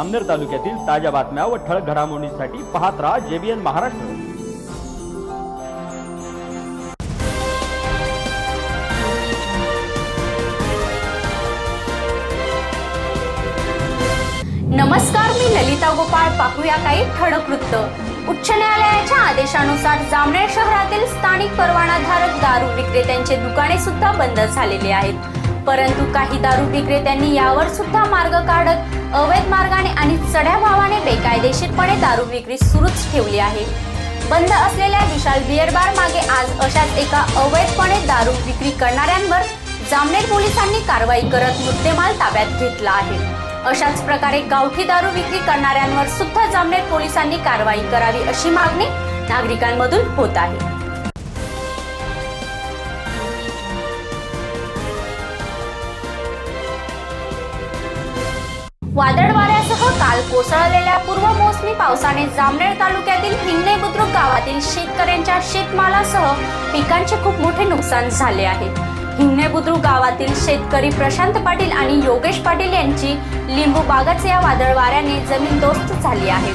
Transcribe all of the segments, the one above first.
जामनेर तालुक्यातील ताज्या बातम्या व ठळक घडामोडींसाठी पाहत राहा JBN महाराष्ट्र। नमस्कार, मी ललिता गोपाळ। पाहूया काही ठळक वृत्त। उच्च न्यायालयाच्या आदेशानुसार जामनेर शहरातील स्थानिक परवानाधारक दारू विक्रेत्यांचे दुकाने सुद्धा बंद झालेली आहेत। परंतु काही दारू विक्रेत्यांनी यावर सुद्धा मार्ग काढत अवैध मार्गाने आणि चढ्या भावाने बेकायदेशीरपणे दारू विक्री सुरूच ठेवली आहे। बंद असलेल्या विशाल बियर बार मागे आज अशाच एका अवैधपणे दारू विक्री करणाऱ्यांवर जामनेर पोलिसांनी कारवाई करत मुद्देमाल ताब्यात घेतला आहे। अशाच प्रकारे गावठी दारू विक्री करणाऱ्यांवर सुद्धा जामनेर पोलिसांनी कारवाई करावी अशी मागणी नागरिकांमधून होत आहे। वादळ वाऱ्यासह काल कोसळलेल्या पूर्व मोसमी पावसाने जामनेर तालुक्यातील हिंगणे बुद्रुक गावातील शेतकऱ्यांच्या शेतमालासह पिकांचे खूप मोठे नुकसान झाले आहे। हिंगणे बुद्रुक गावातील शेतकरी प्रशांत पाटील आणि योगेश पाटील यांची लिंबू बागाच या वादळ वाऱ्याने जमीनदोस्त झाली आहे।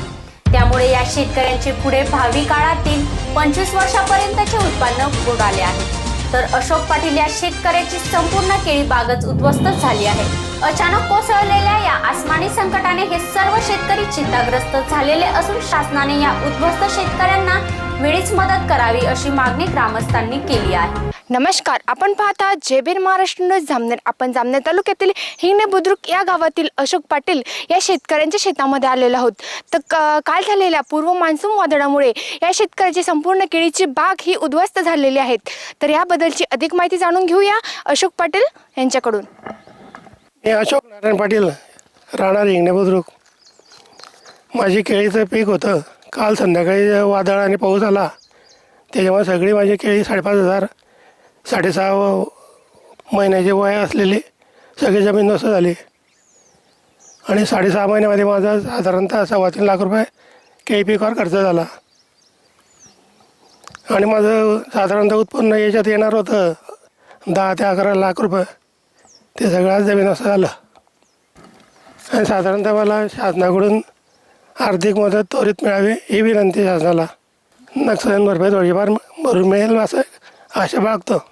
त्यामुळे या शेतकऱ्यांचे पुढे भावी काळातील 25 वर्षापर्यंतचे उत्पन्न बुडाले आहे। तर अशोक पाटील या शेतकऱ्याची संपूर्ण केळी बागच उद्ध्वस्त झाली आहे। अचानक कोसळलेल्या या आसमानी संकटाने हे सर्व शेतकरी चिंताग्रस्त झालेले असून शासनाने या उद्ध्वस्त शेतकऱ्यांना वेळीच मदत करावी अशी मागणी ग्रामस्थांनी केली आहे। नमस्कार, आपण पाहता JBN महाराष्ट्र न्यूज जामनेर। आपण जामनेर तालुक्यातील हिंगणे बुद्रुक या गावातील अशोक पाटील या शेतकऱ्यांच्या शेतामध्ये आलेलो आहोत। तर काल झालेल्या पूर्व मान्सून वादळामुळे या शेतकऱ्याची संपूर्ण केळीची बाग ही उद्ध्वस्त झालेली आहेत। तर याबद्दलची अधिक माहिती जाणून घेऊया अशोक पाटील यांच्याकडून। मी अशोक नारायण पाटील, राहणार हिंगणे बुद्रुक। माझी केळीचं पीक होतं। काल संध्याकाळी वादळ आणि पाऊस आला, त्याच्यामुळे सगळी माझी केळी 5,500 6.5 महिन्याचे वय असलेली सगळी जमीनदोस्त झाली आणि 6.5 महिन्यामध्ये माझा साधारणतः 3.25 लाख रुपये केळी पिकावर खर्च झाला आणि माझं साधारणतः उत्पन्न याच्यात येणार होतं 10 ते 11 लाख रुपये। ते सगळं जमीनदोस्त झालं आणि साधारणतः मला शासनाकडून आर्थिक मदत त्वरित मिळावी ही विनंती शासनाला। नुकसान भरपाई थोडीफार भरून मिळेल असं आशा बाळगतो।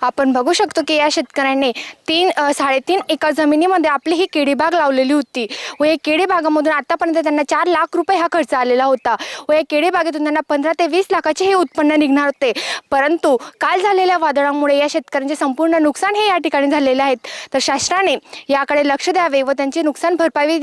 आपण बघू शकतो की या शेतकऱ्यांनी 3.5 एकर जमिनीमध्ये आपली ही केळी बाग लावलेली होती व या केळी बागामधून आतापर्यंत त्यांना 4 लाख रुपये हा खर्च आलेला होता व या केळी बागेतून त्यांना 15 ते 20 लाखाचे हे उत्पन्न निघणार होते। परंतु काल झालेल्या वादळामुळे या शेतकऱ्यांचे संपूर्ण नुकसान हे या ठिकाणी झालेले आहेत। तर शासनाने याकडे लक्ष द्यावे व त्यांची नुकसान भरपाई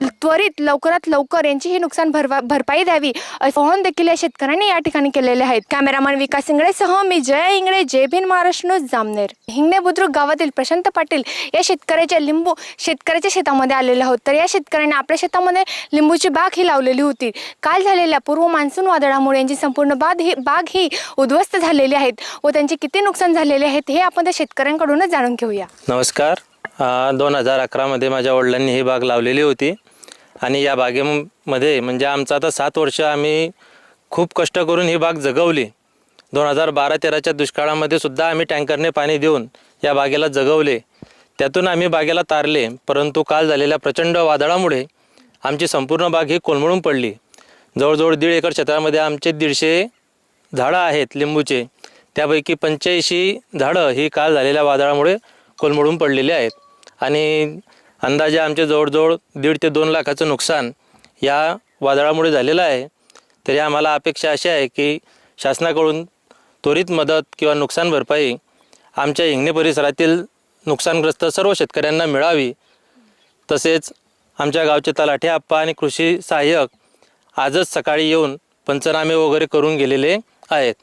त्वरित लवकरात लवकर यांची ही नुकसान भरपाई द्यावी असं आवाहन देखील या शेतकऱ्यांनी या ठिकाणी केलेले आहेत। कॅमेरामन विकास इंगळेसह मी जया इंगळे, JBN महाराष्ट्र न्यूज जामनेर। हिंगणे बुद्रुक गावातील प्रशांत पाटील या शेतकऱ्याच्या शेतामध्ये आलेले आहोत। तर या शेतकऱ्यांनी आपल्या शेतामध्ये लिंबूची बाग ही लावलेली होती। काल झालेल्या पूर्व मान्सून वादळामुळे यांची संपूर्ण बाग ही उद्ध्वस्त झालेली आहेत व त्यांचे किती नुकसान झालेले आहेत हे आपण त्या शेतकऱ्यांकडूनच जाणून घेऊया। नमस्कार, 2011 मध्ये माझ्या वडिलांनी ही बाग लावलेली होती आणि या बागेमध्ये म्हणजे आमचं आता 7 वर्ष आम्ही खूप कष्ट करून ही बाग जगवली। 2012-13च्या दुष्काळामध्ये सुद्धा आम्ही टँकरने पाणी देऊन या बागेला जगवले, त्यातून आम्ही बागेला तारले। परंतु काल झालेल्या प्रचंड वादळामुळे आमची संपूर्ण बाग ही कोलमडून पडली। जवळजवळ 1.5 एकर क्षेत्रामध्ये आमचे 150 झाडं आहेत लिंबूचे, त्यापैकी 85 झाडं ही काल झालेल्या वादळामुळे कोलमडून पडलेली आहेत आणि अंदाजे आमचे जवळजवळ 1.5 ते 2 लाखाचं नुकसान या वादळामुळे झालेलं आहे। तरी आम्हाला अपेक्षा अशी आहे की शासनाकडून त्वरित मदत किंवा नुकसान भरपाई आमच्या हिंगणे परिसरातील नुकसानग्रस्त सर्व शेतकऱ्यांना मिळावी। तसेच आमच्या गावचे तलाठी आप्पा आणि कृषी सहाय्यक आजच सकाळी येऊन पंचनामे वगैरे करून गेलेले आहेत।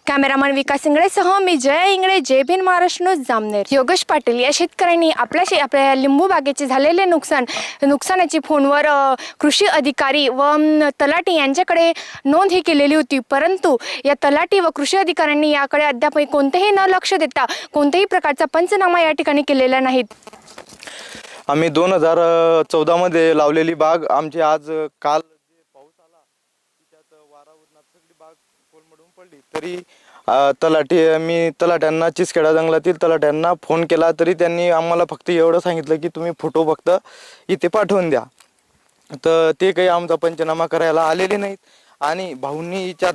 कॅमेरामन विकास इंगळेसह मी जया इंगळे, JBN महाराष्ट्र न्यूज जामनेर। योगेश पाटील या शेतकऱ्यांनी आपल्या लिंबू बागेचे झालेले नुकसानाची फोनवर कृषी अधिकारी व तलाठी यांच्याकडे नोंद ही केलेली होती। परंतु या तलाठी व कृषी अधिकाऱ्यांनी याकडे अद्याप कोणतेही न लक्ष देता कोणत्याही प्रकारचा पंचनामा या ठिकाणी केलेला नाहीत। आम्ही 2014 मध्ये लावलेली बाग आमची आज काल जे पाऊस आला त्याच्यात वारा उडण्यात सगळी बाग कोलमडून पडली। तरी मी तलाट्यांना चिसखेडा जंगलातील तलाट्यांना फोन केला तरी त्यांनी आम्हाला फक्त एवढं सांगितलं की तुम्ही फोटो फक्त इथे पाठवून द्या। तर ते काही आमचा पंचनामा करायला आलेले नाहीत आणि भाऊंनी याच्यात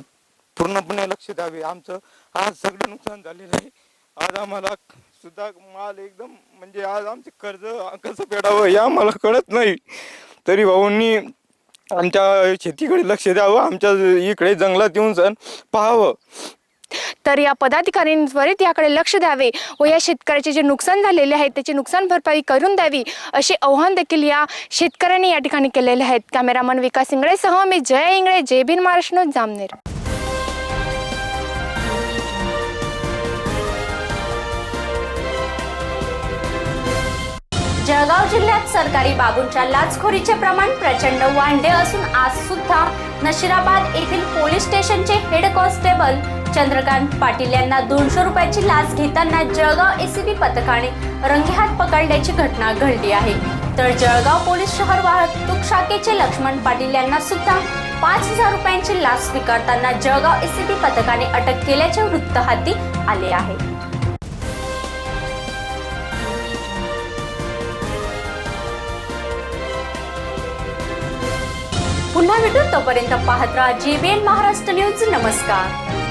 पूर्णपणे लक्ष द्यावे. आमचं आज सगळं नुकसान झालेलं आहे. आज आम्हाला सुद्धा माल एकदम म्हणजे आज आमचे कर्ज कसं फेडावं हे आम्हाला कळत नाही. तरी भाऊंनी आमच्या शेतीकडे लक्ष द्यावं, आमच्या इकडे जंगलात येऊन सण पाहावं. तर या पदाधिकाऱ्यांनी त्वरित याकडे लक्ष द्यावे व या शेतकऱ्याचे जे नुकसान झालेले आहे त्याची नुकसान भरपाई करून द्यावी असे आव्हान देखील या शेतकऱ्यांनी या ठिकाणी केलेले आहेत. कॅमेरामन विकास इंगळेसह मी जया इंगळे, जय भीम महाराष्ट्र न्यूज, जामनेर. जळगाव जिल्ह्यात सरकारी बाबूंच्या लाचखोरीचे प्रमाण प्रचंड वाढले असून आज सुद्धा नशिराबाद येथील पोलीस स्टेशनचे हेड कॉन्स्टेबल चंद्रकांत पाटील यांना 200 रुपयाची लाच घेताना जळगाव एसीबी पथकाने रंगेहात पकडल्याची घटना घडली आहे. तर जळगाव पोलीस शहर वाहतूक शाखेचे लक्ष्मण पाटील यांना सुद्धा 5000 रुपयांची लाच स्वीकारताना जळगाव एसीबी पथकाने अटक केल्याचे वृत्त हाती आले आहे. पुन्हा भेटू, तोपर्यंत पाहत राहा JBN महाराष्ट्र न्यूज. नमस्कार.